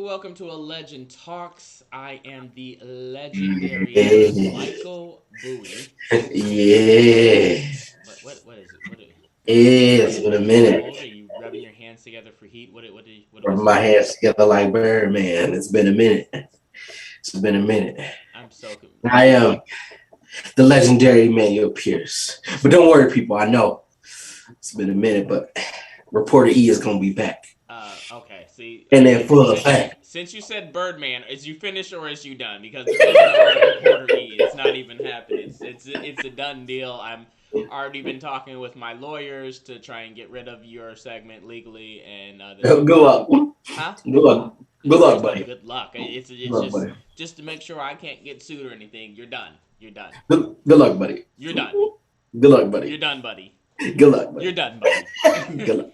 welcome to A Legend Talks. I am the legendary Yeah, Michael Bowie. yeah, What is it? it's been a Are you minute. cold? Are you rubbing your hands together for heat? What are we Rubbing my smoking? hands together like Birdman. It's been a minute. It's been a minute. I'm so I am the legendary Emmanuel Pierce. But don't worry, people. I know it's been a minute, but Reporter E is gonna be back, okay. See, and in full effect. since you said Birdman, is you finished or is you done? Because there is no Reporter E. It's not even happening. It's a done deal. I'm already been talking with my lawyers to try and get rid of your segment legally, and the Good new one. luck. Good Huh? luck. Good There's luck, no buddy. good luck. Good It's luck, buddy. just to make sure I can't get sued or anything. You're done. You're done. Good luck, buddy. You're done. Good luck, buddy. You're done, buddy. Good luck, You're buddy. done, buddy. Good luck.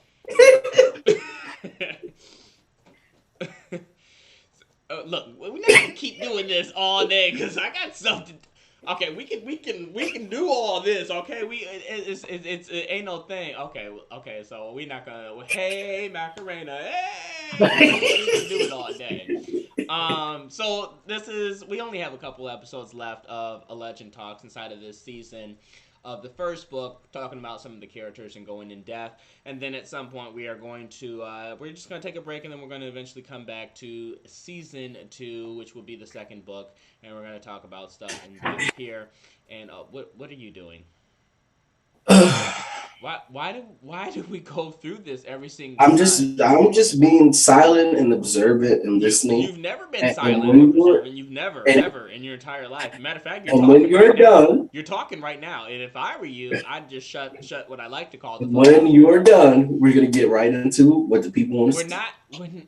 Look, we're not gonna keep doing this all day because I got something. Okay, we can do all this. Okay, it ain't no thing. Okay, okay, so we not gonna. Hey Macarena, hey, we can do it all day. So this is we only have a couple episodes left of A Legend Talks inside of this season of the first book, talking about some of the characters and going in depth. And then at some point we are going to we're just going to take a break, and then we're going to eventually come back to season 2, which will be the second book, and we're going to talk about stuff in depth here. And what are you doing? Why do we go through this every single time? I'm just being silent and observant and listening. You've never been And silent and when you're observant. You've never and, ever in your entire life. Matter of fact, you're and when talking you're right now. done, You're talking right now. And if I were you, I'd just shut what I like to call the fuck when up. you're done, we're gonna get right into what the people want to We're see. not when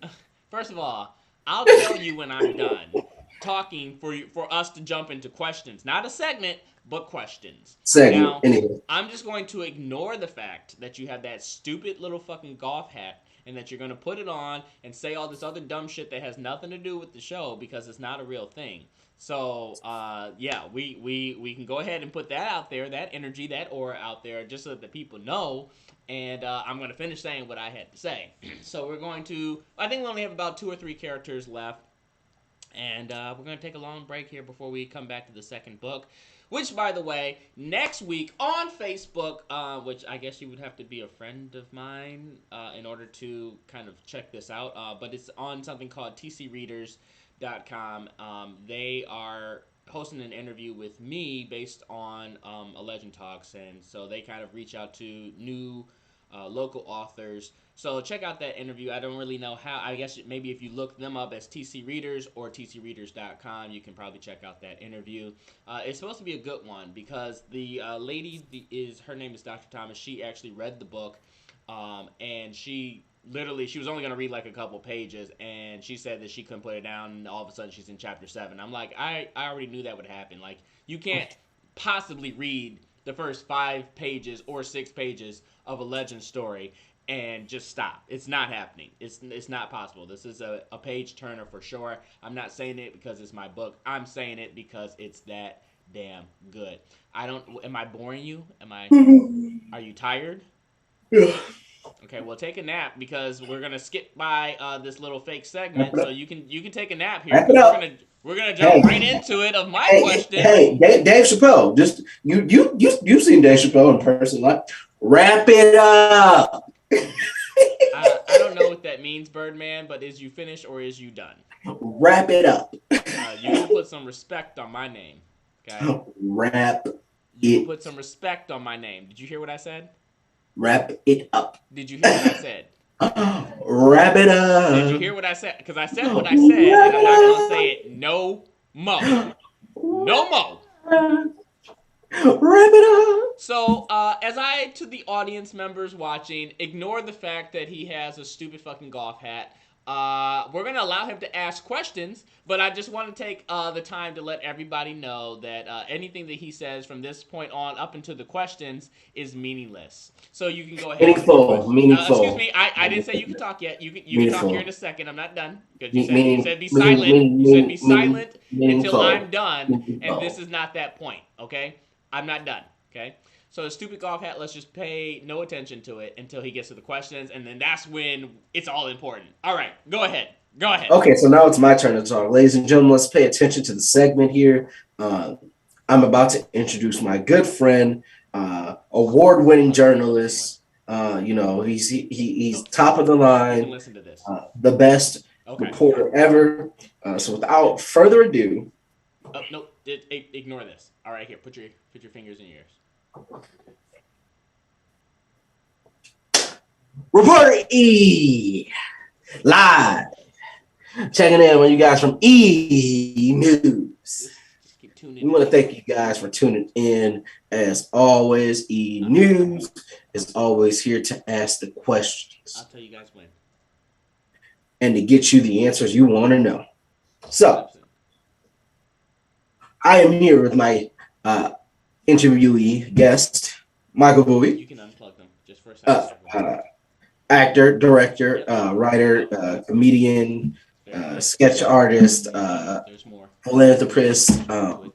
first of all, I'll tell you when I'm done talking for us to jump into questions. Not a segment, but questions. Segment. Now, Anyway, I'm just going to ignore the fact that you have that stupid little fucking golf hat and that you're going to put it on and say all this other dumb shit that has nothing to do with the show because it's not a real thing. So, yeah, we can go ahead and put that out there, that energy, that aura out there, just so that the people know. And I'm going to finish saying what I had to say. So we're going to, I think we only have about 2 or 3 characters left. And we're going to take a long break here before we come back to the second book. Which, by the way, next week on Facebook, which I guess you would have to be a friend of mine in order to kind of check this out. But it's on something called tcreaders.com. They are hosting an interview with me based on A Legend Talks. And so they kind of reach out to new local authors. So check out that interview. I don't really know how. I guess maybe if you look them up as TC Readers or tcreaders.com, you can probably check out that interview. It's supposed to be a good one because the her name is Dr. Thomas. She actually read the book, and she was only going to read like a couple pages, and she said that she couldn't put it down, and all of a sudden she's in chapter 7. I'm like, I already knew that would happen. Like, you can't possibly read the first 5 pages or 6 pages of a legend story and just stop. It's not happening. It's not possible. This is a page turner for sure. I'm not saying it because it's my book. I'm saying it because it's that damn good. I don't. Am I boring you? Am I? Are you tired? Okay, well take a nap because we're gonna skip by this little fake wrap segment, it so up. you can take a nap here Wrap it because up. we're gonna jump Hey, right into it of my question. hey, Dave Chappelle. Just you've seen Dave Chappelle in person, like wrap it up. I don't know what that means, Birdman, but is you finished or is you done? Wrap it up. You will put some respect on my name, okay? Wrap You will it. put some respect on my name. Did you hear what I said? Wrap it up. Did you hear what I said? Wrap it Did you up. hear what I said? Because I said what I said, and I'm not gonna say it no mo, no mo. Wrap it up. So, as I to the audience members watching, ignore the fact that he has a stupid fucking golf hat. We're gonna allow him to ask questions, but I just want to take the time to let everybody know that anything that he says from this point on up into the questions is meaningless. So you can go ahead with your Meaningful. question. Excuse Meaningful. me, I didn't say you can talk yet. You can talk here in Meaningful. a second. I'm not done because you Meaning. said be silent. You said be silent until Meaningful. I'm done, and this Meaningful. is not that point. Okay, I'm not done. Okay. So the stupid golf hat, let's just pay no attention to it until he gets to the questions, and then that's when it's all important. All right, go ahead. Go ahead. Okay, so now it's my turn to talk. Ladies and gentlemen, let's pay attention to the segment here. Uh, I'm about to introduce my good friend, award-winning journalist. He's top of the You can line, listen to this. the best Okay. reporter ever. So without further ado, Oh no, ignore this. All right, here, put your fingers in your ears. Reporter E live checking in on you guys from E News. Just keep tuning We in. want to thank you guys for tuning in. As always, E News is always here to ask the I'll questions tell you guys when. and to get you the answers you want to know. So, 100%. I am here with my uh, interviewee guest, Michael Bowie, You can unplug them just for a second. actor, director, writer, comedian, Very good. sketch artist, There's more. philanthropist,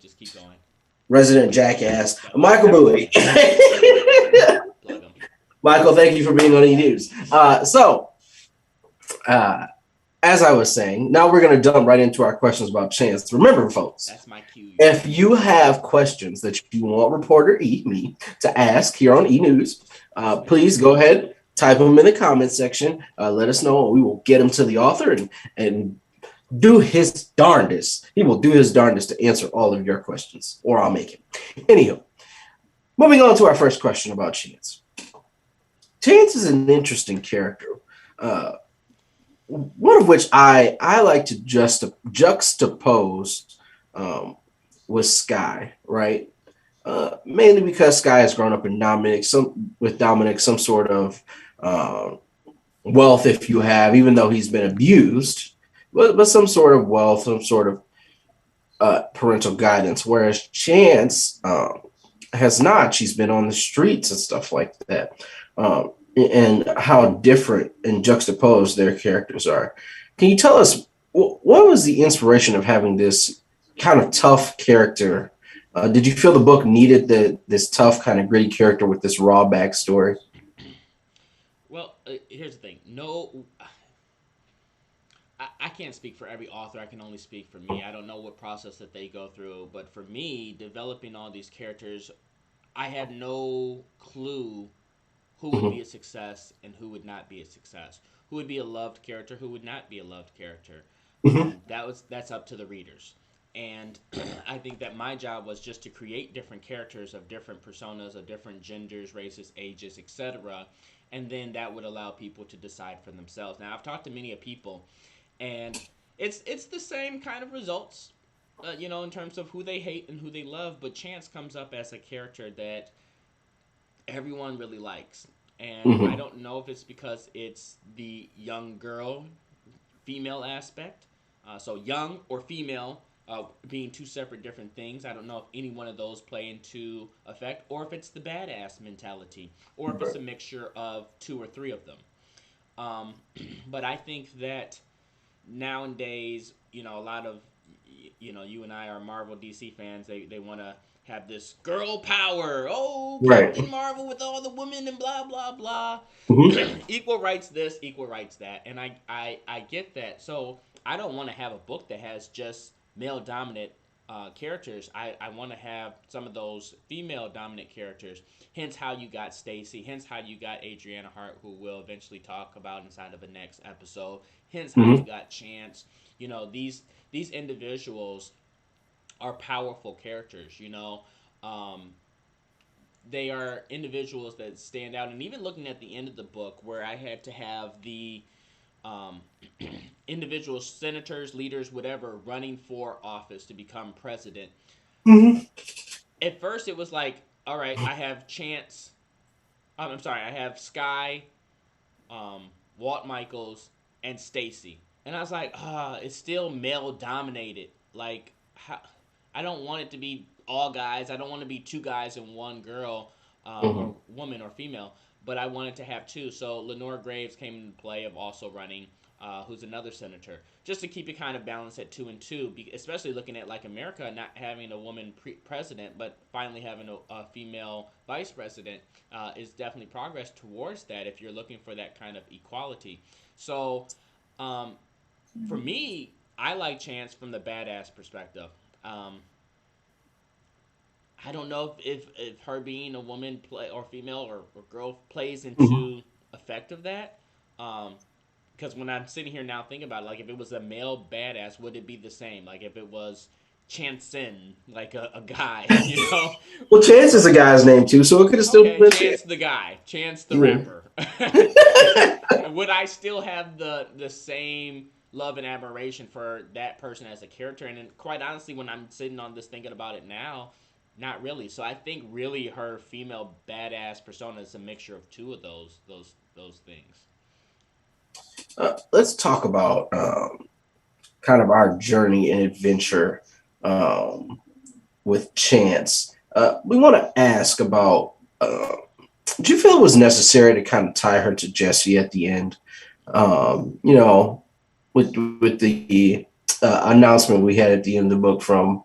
Just keep going. resident jackass, Michael Bowie. Plug them. Michael, thank you for being on E News. As I was saying, now we're going to jump right into our questions about Chance. Remember, folks, That's my cue. if you have questions that you want reporter E, me, to ask here on E News, please go ahead, type them in the comment section. Let us know, and we will get them to the author and do his darndest. He will do his darndest to answer all of your questions, or I'll make him. Anyhow, moving on to our first question about Chance. Chance is an interesting character. One of which I like to juxtapose with Sky, right? Mainly because Sky has grown up in Dominic, some sort of wealth, if you have, even though he's been abused, but some sort of wealth, some sort of parental guidance. Whereas Chance has not. She's been on the streets and stuff like that. And how different and juxtaposed their characters are. Can you tell us what was the inspiration of having this kind of tough character? Did you feel the book needed this tough, kind of gritty character with this raw backstory? Well, here's the thing. No, I can't speak for every author. I can only speak for me. I don't know what process that they go through, but for me, developing all these characters, I had no clue who would be a success and who would not be a success. Who would be a loved character, who would not be a loved character. Mm-hmm. That's up to the readers. And I think that my job was just to create different characters of different personas, of different genders, races, ages, etc. And then that would allow people to decide for themselves. Now I've talked to many people, and it's the same kind of results, in terms of who they hate and who they love. But Chance comes up as a character that everyone really likes. And I Mm-hmm. don't know if it's because it's the young girl female aspect. So young or female being two separate different things. I don't know if any one of those play into effect, or if it's the badass mentality, or if it's a mixture of two or three of them. Um, but I think that nowadays, a lot of, you and I are Marvel DC fans. They want to have this girl power. Oh, Right. Captain Marvel with all the women and blah blah blah. Mm-hmm. Equal rights this, equal rights that, and I get that. So I don't want to have a book that has just male dominant characters. I want to have some of those female dominant characters. Hence how you got Stacy. Hence how you got Adriana Hart, who we'll eventually talk about inside of the next episode. Hence how you Mm-hmm. got Chance. These individuals are powerful characters. Um, they are individuals that stand out. And even looking at the end of the book, where I had to have the um, individual senators, leaders, whatever, running for office to become president. Mm-hmm. At first, it was like, all right, I have Chance. I'm sorry, I have Sky, Walt Michaels, and Stacy. And I was like, it's still male dominated. Like, I don't want it to be all guys. I don't want to be two guys and one girl, Mm-hmm. or woman or female. But I wanted to have two. So Lenore Graves came into play of also running, who's another senator, just to keep it kind of balanced at two and two. Especially looking at like America not having a woman president, but finally having a female vice president, is definitely progress towards that. If you're looking for that kind of equality, so. Um, For me, I like Chance from the badass perspective. Um, I don't know if her being a woman play or female or girl plays Mhm. into effect of that. Um, because when I'm sitting here now thinking about it, like if it was a male badass, would it be the same? Like if it was Chanson, like a guy, you know? Well, Chance is a guy's name too, so it could have still Okay, been Chance. Chance the guy, Chance the Yeah. rapper. Would I still have the same love and admiration for that person as a character? And then, quite honestly, when I'm sitting on this thinking about it now, not really. So I think really her female badass persona is a mixture of two of those things. Let's talk about kind of our journey and adventure with Chance. We want to ask about do you feel it was necessary to kind of tie her to Jesse at the end? You know, with the announcement we had at the end of the book from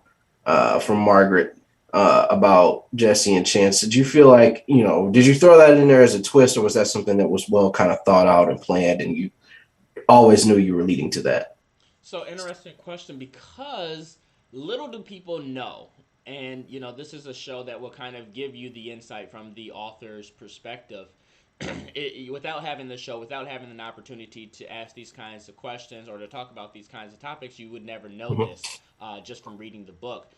Margaret about Jesse and Chance. Did you feel like, did you throw that in there as a twist, or was that something that was well kind of thought out and planned, and you always knew you were leading to that? So interesting question because little do people know. And this is a show that will kind of give you the insight from the author's perspective. Without having the show, without having an opportunity to ask these kinds of questions or to talk about these kinds of topics, you would never know Mhm. this just from reading the book.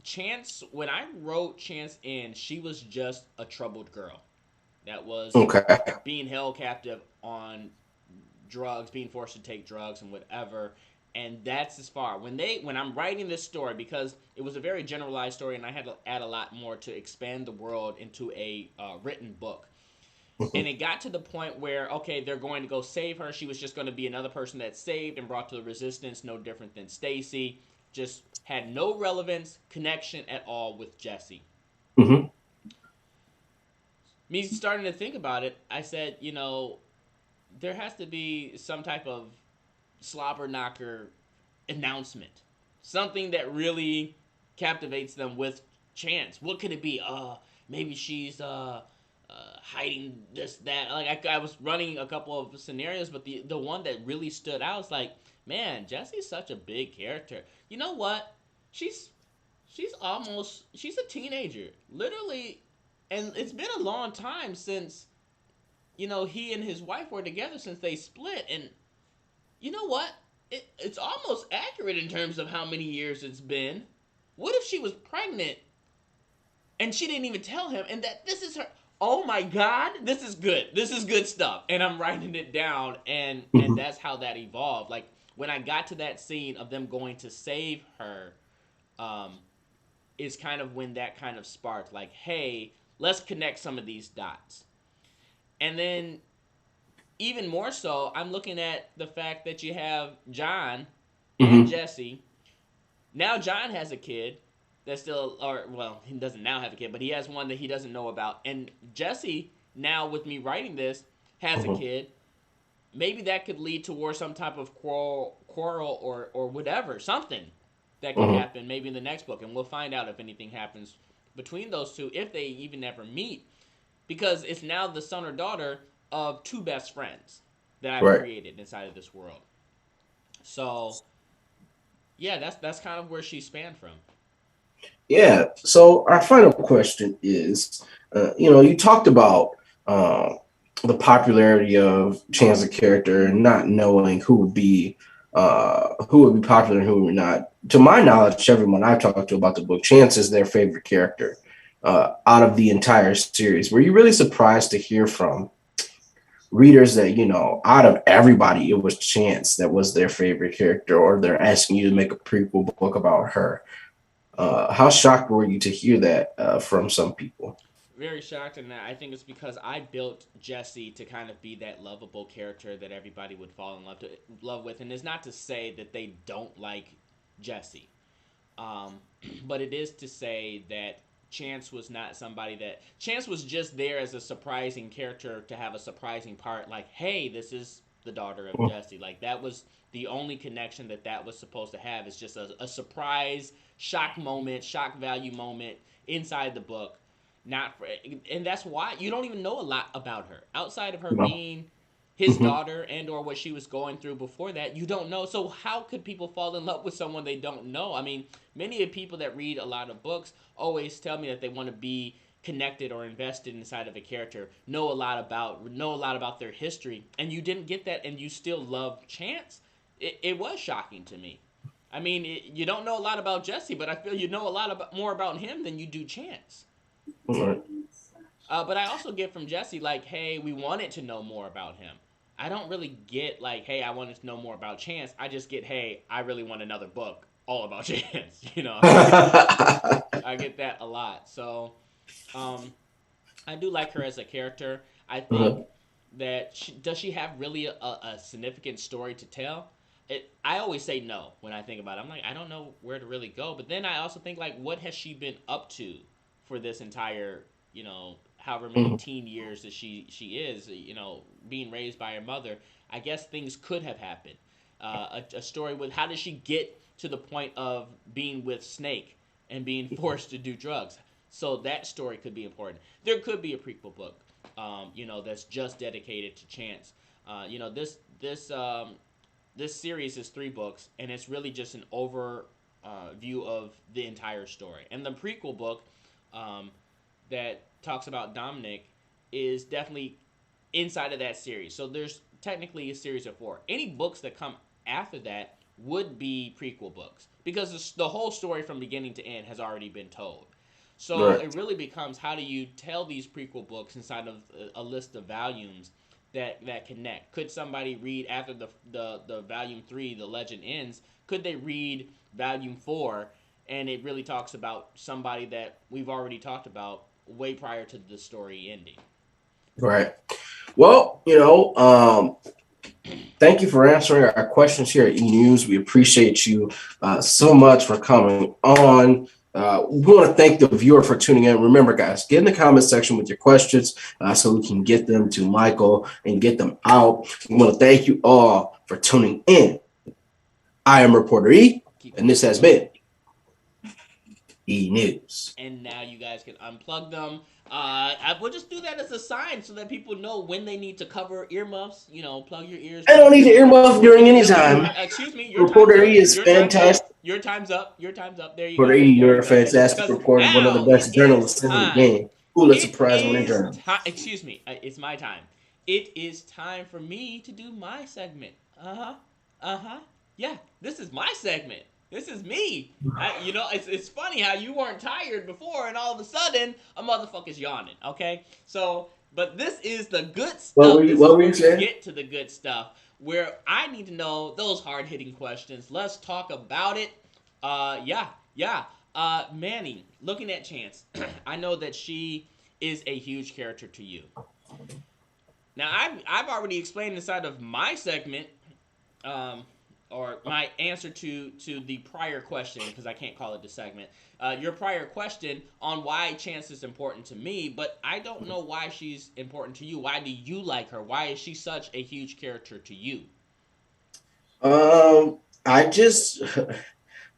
Chance, when I wrote Chance in, she was just a troubled girl that was Okay. being held captive on drugs, being forced to take drugs and whatever. And that's as far when I'm writing this story, because it was a very generalized story and I had to add a lot more to expand the world into a written book. And Mhm. it got to the point where, okay, they're going to go save her. She was just going to be another person that's saved and brought to the resistance, no different than Stacy. Just had no relevance, connection at all with Jesse. Mhm. Me starting to think about it, I said, there has to be some type of slobber knocker announcement, something that really captivates them with Chance. What could it be? Maybe she's hiding this that. Like I was running a couple of scenarios, but the one that really stood out is like, man, Jesse's such a big character. You know what? She's she's a teenager, literally, and it's been a long time since he and his wife were together since they split, and you know what? It's almost accurate in terms of how many years it's been. What if she was pregnant and she didn't even tell him, and that this is her? Oh my God, this is good. This is good stuff. And I'm writing it down, and Mhm. that's how that evolved. Like when I got to that scene of them going to save her, um, is kind of when that kind of sparked. Like, hey, let's connect some of these dots. And then even more so, I'm looking at the fact that you have John and Mhm. Jesse. Now John has a kid that still, or well, he doesn't now have a kid, but he has one that he doesn't know about. And Jesse, now with me writing this, has a Mhm. kid. Maybe that could lead towards some type of quarrel or whatever, something that could Mhm. happen maybe in the next book, and we'll find out if anything happens between those two if they even ever meet, because it's now the son or daughter of two best friends that I've Right. created inside of this world. So yeah, that's kind of where she spanned from. Yeah. So our final question is, you talked about uh, the popularity of Chance the character and not knowing who would be popular and who would not. To my knowledge, everyone I've talked to about the book, Chance is their favorite character out of the entire series. Were you really surprised to hear from readers that, out of everybody, it was Chance that was their favorite character, or they're asking you to make a prequel book about her? How shocked were you to hear that from some people? Very shocked, and I think it's because I built Jesse to kind of be that lovable character that everybody would fall in love with. And it's not to say that they don't like Jesse, um, but it is to say that Chance was not somebody that Chance was just there as a surprising character to have a surprising part. Like, hey, this is the daughter of Jesse. Like that was the only connection that was supposed to have. Is just a surprise, shock moment, shock value moment inside the book. Not for, and that's why you don't even know a lot about her outside of her No. being his Mhm. daughter and or what she was going through before that. You don't know. So how could people fall in love with someone they don't know? I mean, many of people that read a lot of books always tell me that they want to be connected or invested inside of a character, know a lot about their history, and you didn't get that, and you still love Chance. It was shocking to me. I mean, you don't know a lot about Jesse, but I feel you know a lot more about him than you do Chance. Right. But I also get from Jesse like, hey, we wanted to know more about him. I don't really get like, hey, I wanted to know more about Chance. I just get, hey, I really want another book all about Chance. I get that a lot. So, um, I do like her as a character. I think Uh-huh. that does she have really a significant story to tell? I always say no when I think about it. I'm like, I don't know where to really go. But then I also think like, what has she been up to for this entire, however many Mhm. teen years that she is, being raised by her mother? I guess things could have happened. A story with how did she get to the point of being with Snake and being forced to do drugs? So that story could be important. There could be a prequel book, that's just dedicated to Chance. This series is 3 books, and it's really just an over view of the entire story. And the prequel book um, that talks about Dominic is definitely inside of that series. So there's technically a series of 4. Any books that come after that would be prequel books because the whole story from beginning to end has already been told. So Right. it really becomes how do you tell these prequel books inside of a list of volumes that connect? Could somebody read after the volume 3, the legend ends? Could they read volume 4, and it really talks about somebody that we've already talked about way prior to the story ending? Right. Well, thank you for answering our questions here at E News. We appreciate you so much for coming on. We want to thank the viewer for tuning in. Remember, guys, get in the comment section with your questions so we can get them to Michael and get them out. We want to thank you all for tuning in. I am Reporter E, Keep and it this has real. been E News. And now you guys can unplug them. We'll just do that as a sign so that people know when they need to cover earmuffs. Plug your ears I when don't you need to know. earmuff during any time. Excuse me. Your time's Reporter up. E is Your time's up. fantastic. Your time's up. Your time's up. There you Reporter go. E, There you're you a go. fantastic Because reporter, one of the now it best is journalists in the time. game. Pulitzer It Prize winning is journalist. time. Excuse me. It's my time. It is time for me to do my segment. Uh huh. Uh huh. Yeah. This is my segment. This is me. It's funny how you weren't tired before, and all of a sudden a motherfucker's yawning. Okay, so but this is the good What were stuff. you, This is what were where you we saying? get to the good stuff, where I need to know those hard hitting questions. Let's talk about it. Yeah, yeah. Manny, looking at Chance, I know that she is a huge character to you. Now, I've already explained inside of my segment, um, or my answer to the prior question, because I can't call it the segment. Your prior question on why Chance is important to me, but I don't know why she's important to you. Why do you like her? Why is she such a huge character to you? I just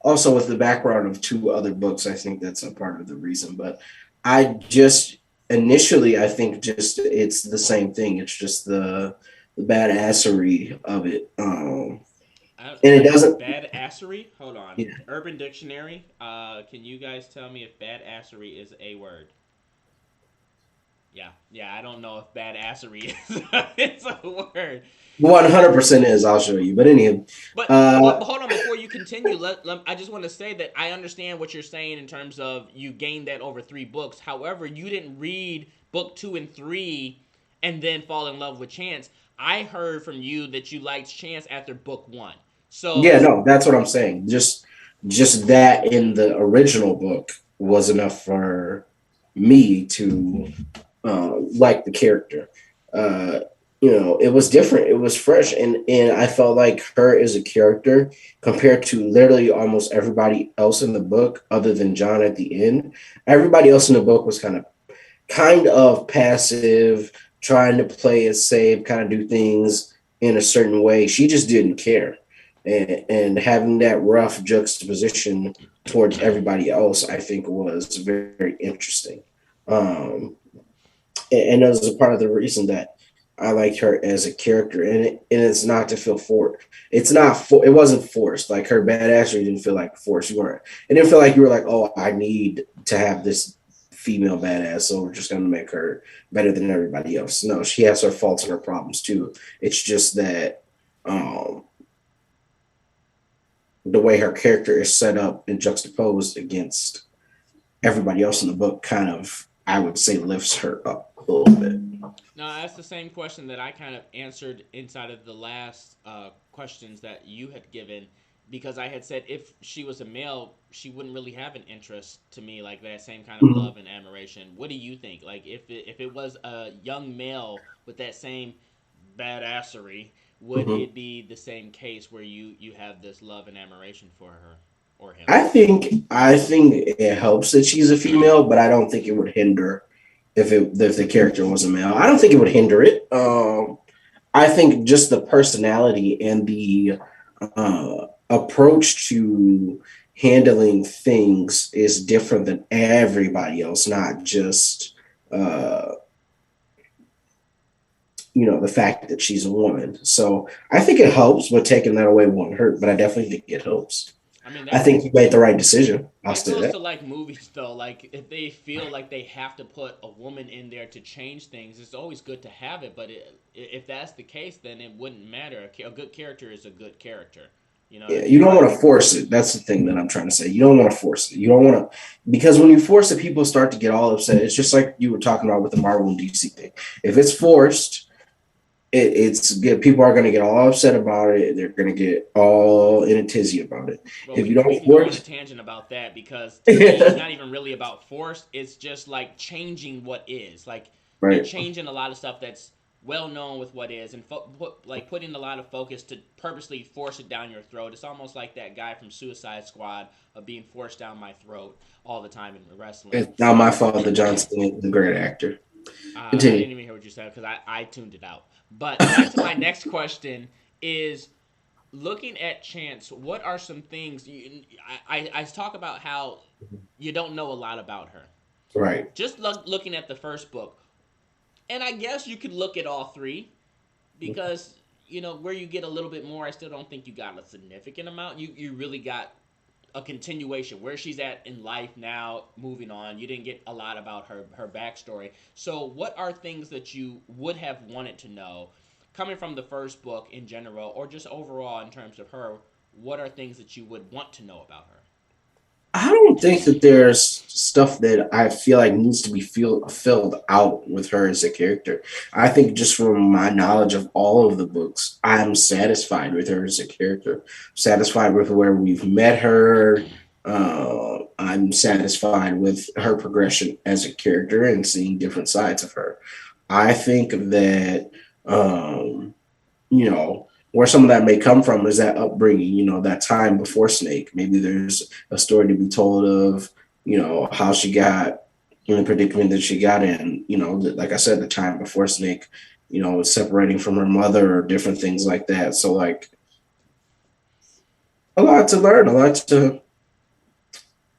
also with the background of 2 other books, I think that's a part of the reason. But I just initially, I think just it's the same thing. It's just the badassery of it, and it doesn't. Bad assery. Hold on. Yeah. Urban Dictionary. Can you guys tell me if bad assery is a word? Yeah, yeah. I don't know if bad assery is it's a word. 100% is. I'll show you. But anyhow, But uh, hold on before you continue. I just want to say that I understand what you're saying in terms of you gained that over 3 books. However, you didn't read book 2 and 3 and then fall in love with Chance. I heard from you that you liked Chance after book 1. yeah, So no, that's what I'm saying. Just that in the original book was enough for me to like the character. Uh, it was different. It was fresh, and I felt like her as a character compared to literally almost everybody else in the book, other than John at the end. Everybody else in the book was kind of passive, trying to play it safe, kind of do things in a certain way. She just didn't care, and having that rough juxtaposition towards everybody else, I think, was very, very interesting. Um, and that was a part of the reason that I liked her as a character, and it's not to feel for. It's not for. It wasn't forced. Like her badassery didn't feel like forced. You weren't. It didn't feel like you were like, oh, I need to have this female badass, so we're just gonna make her better than everybody else. No, she has her faults and her problems too. It's just that um, the way her character is set up and juxtaposed against everybody else in the book, kind of, I would say, lifts her up a little bit. Now, that's the same question that I kind of answered inside of the last questions that you had given, because I had said if she was a male, she wouldn't really have an interest to me like that same kind of Mhm. love and admiration. What do you think? Like, if it was a young male with that same badassery, would Mhm. it be the same case where you have this love and admiration for her or him? I think it helps that she's a female, but I don't think it would hinder if the character was a male. I don't think it would hinder it. I think just the personality and the approach to handling things is different than everybody else, not just uh, the fact that she's a woman. So I think it helps, but taking that away won't hurt. But I definitely think it helps. I mean, I that think you made the right decision. I'll that say goes that. to like movies though. Like if they feel like they have to put a woman in there to change things, it's always good to have it. But if that's the case, then it wouldn't matter. A good character is a good character. You know what I Yeah, you mean? don't want to force it. That's the thing that I'm trying to say. You don't want to force it. You don't want to, because when you force it, people start to get all upset. It's just like you were talking about with the Marvel and DC thing. If it's forced, it's good. People are going to get all upset about it. They're going to get all in a tizzy about it. Well, If you we don't can go on a force, tangent about that because to me, it's not even really about force. It's just like changing what is. Like you're right? changing a lot of stuff that's well known with what is, and like putting a lot of focus to purposely force it down your throat. It's almost like that guy from Suicide Squad of being forced down my throat all the time in wrestling. It's not my fault that John Cena is a great actor. I Continue. didn't even hear what you said because I tuned it out. But back to my next question is looking at Chance, what are some things I talk about how you don't know a lot about her. Right. Just looking at the first book, and I guess you could look at all three because where you get a little bit more. I still don't think you got a significant amount. You really got a continuation where she's at in life now, moving on. You didn't get a lot about her backstory. So, what are things that you would have wanted to know, coming from the first book in general, or just overall in terms of her? What are things that you would want to know about her? I don't think that there's stuff that I feel like needs to be filled out with her as a character. I think just from my knowledge of all of the books, I'm satisfied with her as a character. Satisfied with where we've met her. I'm satisfied with her progression as a character and seeing different sides of her. I think that um, where some of that may come from is that upbringing, that time before Snake. Maybe there's a story to be told of, how she got in the predicament that she got in, like I said, the time before Snake, separating from her mother or different things like that. So, like, a lot to learn, a lot to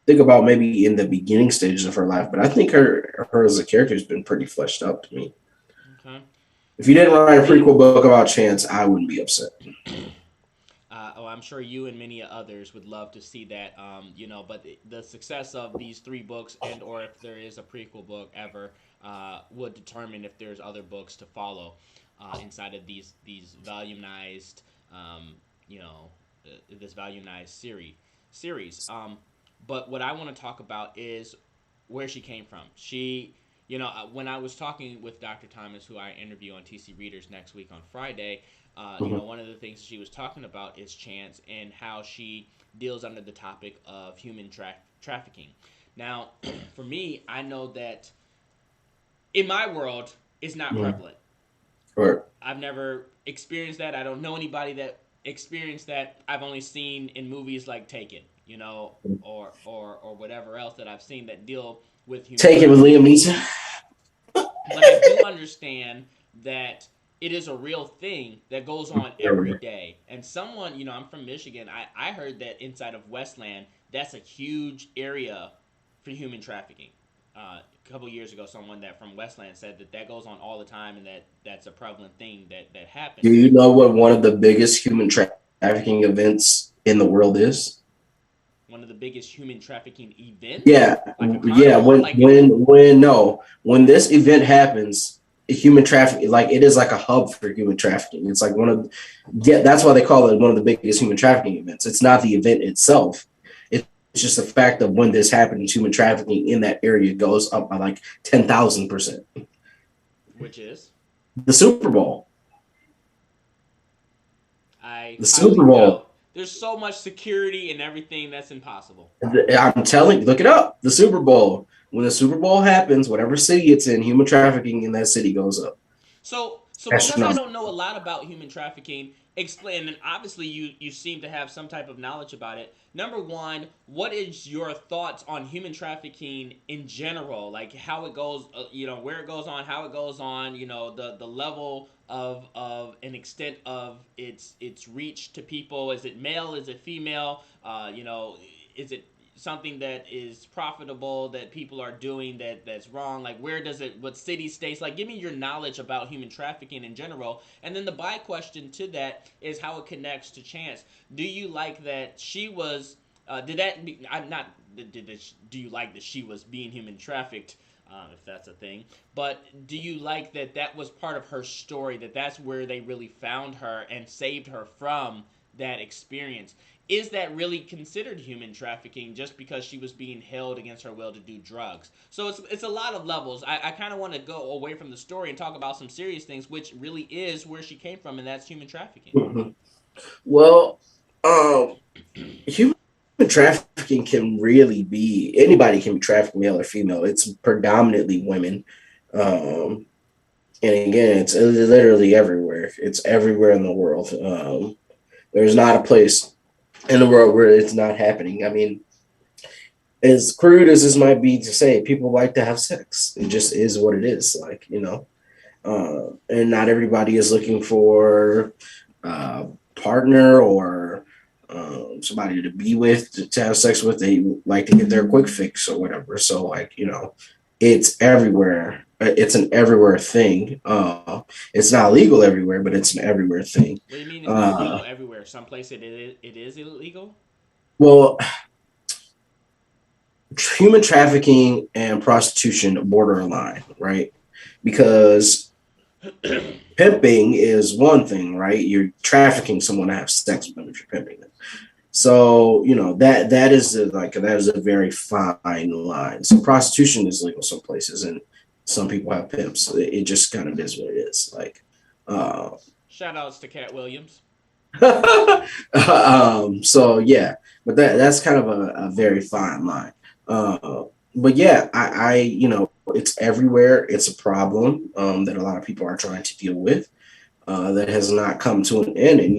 think about maybe in the beginning stages of her life. But I think her as a character has been pretty fleshed out to me. Okay. If you didn't Well, write a prequel book about Chance, I wouldn't be upset. I'm sure you and many others would love to see that. But the success of these three books, and or if there is a prequel book ever, would determine if there's other books to follow inside of these volumized, you know, this volumized series. But what I want to talk about is where she came from. When I was talking with Dr. Thomas, who I interview on TC Readers next week on Friday, Mhm. one of the things she was talking about is Chance and how she deals under the topic of human trafficking. Now, for me, I know that in my world, it's not Mhm. prevalent. Or I've never experienced that. I don't know anybody that experienced that. I've only seen in movies like Taken, or whatever else that I've seen that deal with human take it with Liam trafficking. Neeson. But I do understand that it is a real thing that goes on every day. And someone, I'm from Michigan. I heard that inside of Westland, that's a huge area for human trafficking. a couple years ago, someone that from Westland said that that goes on all the time and that's a prevalent thing that Do happens. you know what one of the biggest human trafficking events in the world is? One of the biggest human trafficking events, Yeah, like a yeah. carnival, like in When this event happens, human trafficking, like it is like a hub for human trafficking. It's like one of, yeah, that's why they call it one of the biggest human trafficking events. It's not the event itself. It's just the fact of when this happens, human trafficking in that area goes up by like 10,000%. which is The Super Bowl. I The highly Super Bowl. doubt. There's so much security and everything that's impossible. I'm telling you, look it up. The Super Bowl. When the Super Bowl happens, whatever city it's in, human trafficking in that city goes up. So because I Astronomical. don't know a lot about human trafficking, explain, and obviously you seem to have some type of knowledge about it. Number one, what is your thoughts on human trafficking in general? Like how it goes, where it goes on, how it goes on, the level of an extent of its reach to people. Is it male? Is it female? Is it something that is profitable that people are doing that's wrong? Like where does it, what city, states, like give me your knowledge about human trafficking in general. And then the by question to that is how it connects to Chance. Do you like that she was did that be, I'm not do you like that she was being human trafficked, if that's a thing, but do you like that that was part of her story, that that's where they really found her and saved her from that experience? Is that really considered human trafficking just because she was being held against her will to do drugs? So it's a lot of levels. I kind of want to go away from the story and talk about some serious things, which really is where she came from, and that's human trafficking. Mhm. Well, human trafficking can really be anybody can be trafficked, male or female. It's predominantly women. Um, and again, it's literally everywhere. It's everywhere in the world. There's not a place in the world where it's not happening. I mean, as crude as this might be to say, people like to have sex. It just is what it is. And not everybody is looking for a partner or somebody to be with, to have sex with. They like to get their quick fix or whatever. So, it's everywhere. It's an everywhere thing. It's not legal everywhere, but it's an everywhere thing. What do you mean it's not Uh, legal everywhere? Some place it is illegal. well, human trafficking and prostitution border a line, right? Because pimping is one thing, right? You're trafficking someone to have sex with them if you're pimping them. So that is a very fine line. So prostitution is legal some places, and some people have pimps. It just kind of is what it is. Uh, Shout outs to Cat Williams. so yeah, but that's kind of a very fine line. Uh, but yeah, it's everywhere. It's a problem that a lot of people are trying to deal with. That has not come to an end. And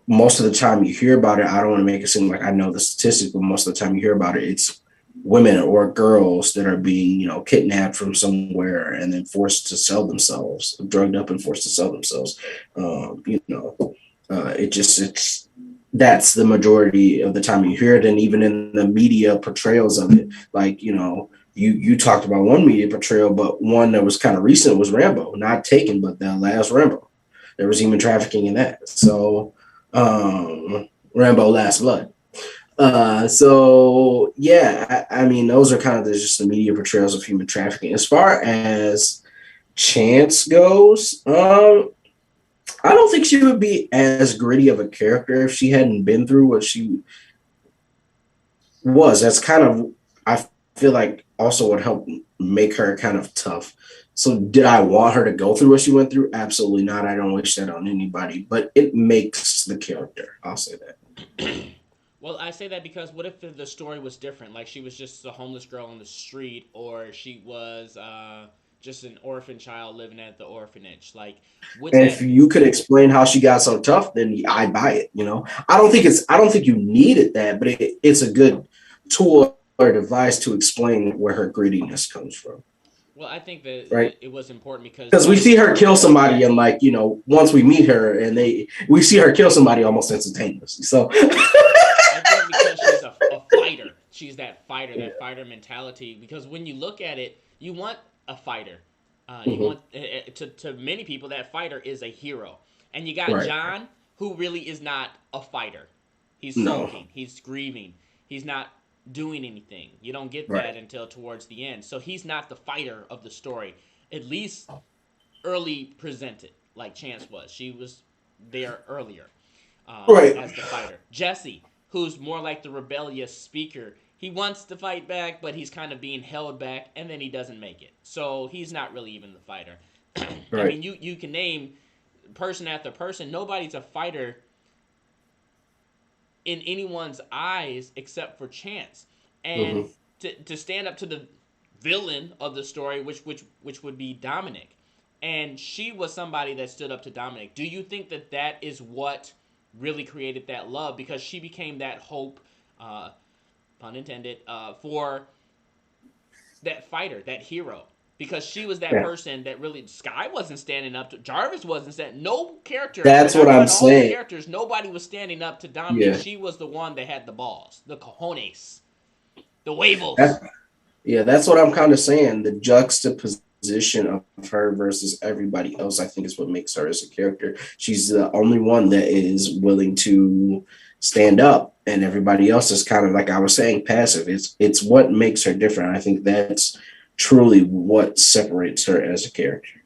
most of the time you hear about it, I don't want to make it seem like I know the statistics, but most of the time you hear about it, it's women or girls that are being, kidnapped from somewhere and then forced to sell themselves, drugged up and forced to sell themselves. It's that's the majority of the time you hear it, and even in the media portrayals of it, you talked about one media portrayal, but one that was kind of recent was Rambo, not Taken, but the last Rambo. There was human trafficking in that. So, Rambo Last Blood. So yeah, I mean, those are kind of just the media portrayals of human trafficking. As far as Chance goes, I don't think she would be as gritty of a character if she hadn't been through what she was. That's kind of, I feel like, also what helped make her kind of tough. So did I want her to go through what she went through? Absolutely not. I don't wish that on anybody, but it makes the character. I'll say that. Well, I say that because what if the story was different? Like she was just a homeless girl on the street, or she was just an orphan child living at the orphanage. Like, would And if that? you could explain how she got so tough, then I buy it. I don't think you needed that, but it's a good tool or device to explain where her grittiness comes from, Well, I think that right? it was important because Because we see her kill somebody, and once we meet her, and we see her kill somebody almost instantaneously. So I think because she's a fighter. she's that fighter, that fighter mentality. Because when you look at it, you want a fighter. You want to many people that fighter is a hero, and you got Right. John, who really is not a fighter. He's No. sulking. He's grieving. He's not doing anything. You don't get Right. that until towards the end. So he's not the fighter of the story, at least early presented, like Chance was. She was there earlier Right. as the fighter. Jesse, who's more like the rebellious speaker, he wants to fight back, but he's kind of being held back, and then he doesn't make it. So he's not really even the fighter. Right. I mean, you can name person after person. Nobody's a fighter in anyone's eyes except for Chance. And to stand up to the villain of the story, which would be Dominic, and she was somebody that stood up to Dominic. Do you think that that is what really created that love? Because she became that hope, pun intended, for that fighter, that hero. Because she was that person that really, Sky wasn't standing up to, Jarvis wasn't standing, no character. That's what I'm saying. Characters, nobody was standing up to Dominic. Yeah. She was the one that had the balls, the cojones, the huevos. That's what I'm kind of saying. The juxtaposition of her versus everybody else, I think, is what makes her as a character. She's the only one that is willing to stand up, and everybody else is kind of, like I was saying, passive. It's what makes her different. I think that's truly what separates her as a character.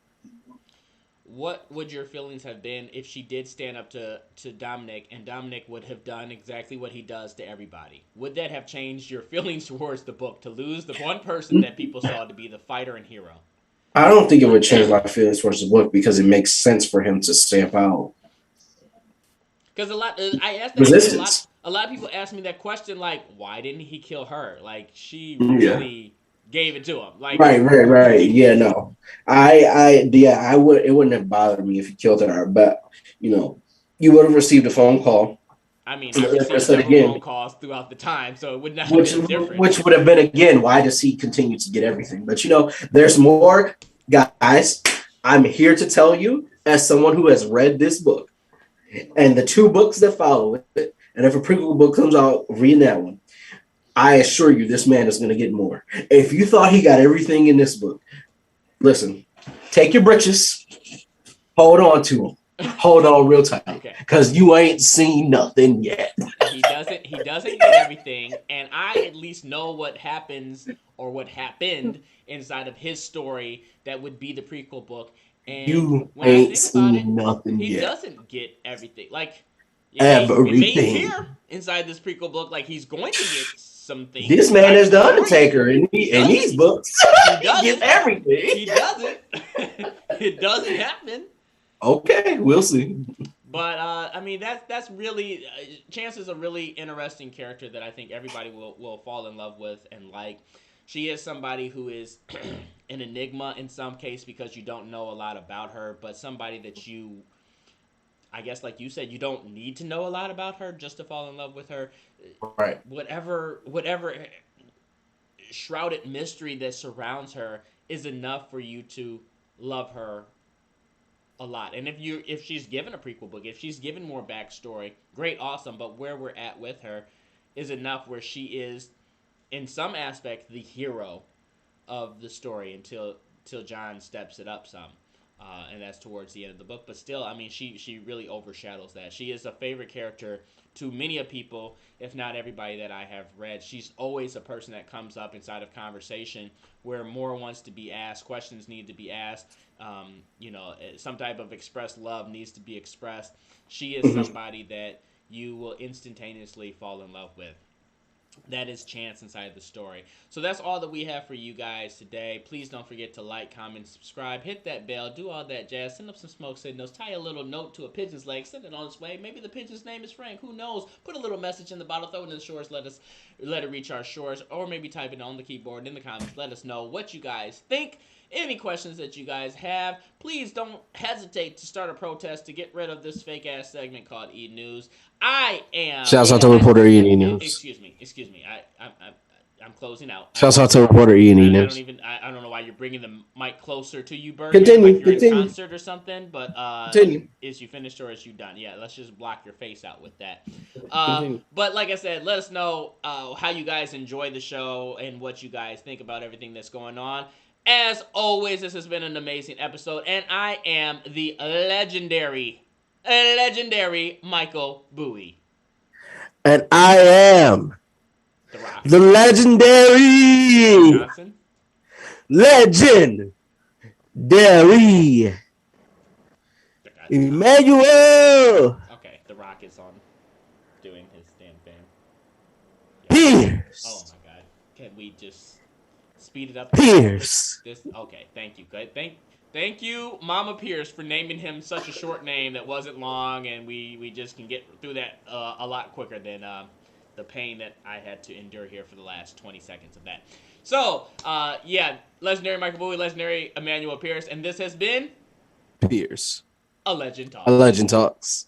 What would your feelings have been if she did stand up to Dominic, and Dominic would have done exactly what he does to everybody? Would that have changed your feelings towards the book, to lose the one person that people saw to be the fighter and hero? I don't think it would change my feelings towards the book, because it makes sense for him to stamp out. Because I asked that Resistance. a lot of people ask me that question, like, why didn't he kill her? Like, she really gave it to him. Like, right. Yeah, no. I would. It wouldn't have bothered me if he killed her, but you would have received a phone call. I mean, I received several phone calls throughout the time, so it would not have been different. Which would have been, again, why does he continue to get everything? But there's more, guys. I'm here to tell you, as someone who has read this book and the 2 books that follow it, and if a prequel book comes out, read that one. I assure you, this man is going to get more. If you thought he got everything in this book, listen, take your britches, hold on to them. Hold on real tight, because you ain't seen nothing yet. He doesn't get everything, and I at least know what happens or what happened inside of his story that would be the prequel book. And you ain't seen nothing yet. He doesn't get everything. Like, everything. It may appear inside this prequel book like he's going to get some things. This man is the Undertaker in these books. He gets everything. He doesn't. It doesn't happen. Okay, we'll see. But I mean, that's really Chance is a really interesting character that I think everybody will fall in love with and like. She is somebody who is an enigma in some case because you don't know a lot about her, but somebody that you, I guess, like you said, you don't need to know a lot about her just to fall in love with her. Right. Whatever shrouded mystery that surrounds her is enough for you to love her a lot. And if she's given a prequel book, if she's given more backstory, great, awesome. But where we're at with her is enough where she is, in some aspect, the hero of the story until John steps it up some. And that's towards the end of the book. But still, I mean, she really overshadows that. She is a favorite character to many of people, if not everybody that I have read. She's always a person that comes up inside of conversation where more wants to be asked, questions need to be asked, some type of expressed love needs to be expressed. She is somebody that you will instantaneously fall in love with. That is Chance inside the story. So that's all that we have for you guys today. Please don't forget to like, comment, subscribe, hit that bell, do all that jazz, send up some smoke signals, tie a little note to a pigeon's leg, send it on its way. Maybe the pigeon's name is Frank, who knows? Put a little message in the bottle, throw it in the shores, let it reach our shores, or maybe type it on the keyboard in the comments. Let us know what you guys think. Any questions that you guys have, please don't hesitate to start a protest to get rid of this fake-ass segment called E! News. I am... Shouts out to reporter E! News. Excuse me. I'm closing out. Shouts out to reporter Ian I Enos. don't even. I don't know why you're bringing the mic closer to you, Bergen. Continue, Like you're continue. in concert or something. But Continue. is you finished or is you done? Yeah, let's just block your face out with that. Continue. But like I said, let us know how you guys enjoy the show and what you guys think about everything that's going on. As always, this has been an amazing episode, and I am the legendary Michael Bowie. And I am The Rock. the legendary Johnson. legendary Emmanuel Okay, The Rock is on doing his damn thing. Pierce. Oh my god. Can we just speed it up? Pierce. Okay, thank you. Good. Thank you, Mama Pierce, for naming him such a short name that wasn't long, and we just can get through that a lot quicker than the pain that I had to endure here for the last 20 seconds of that. So, yeah, legendary Michael Bowie, legendary Emmanuel Pierce, and this has been Pierce. A Legend Talks. A Legend Talks.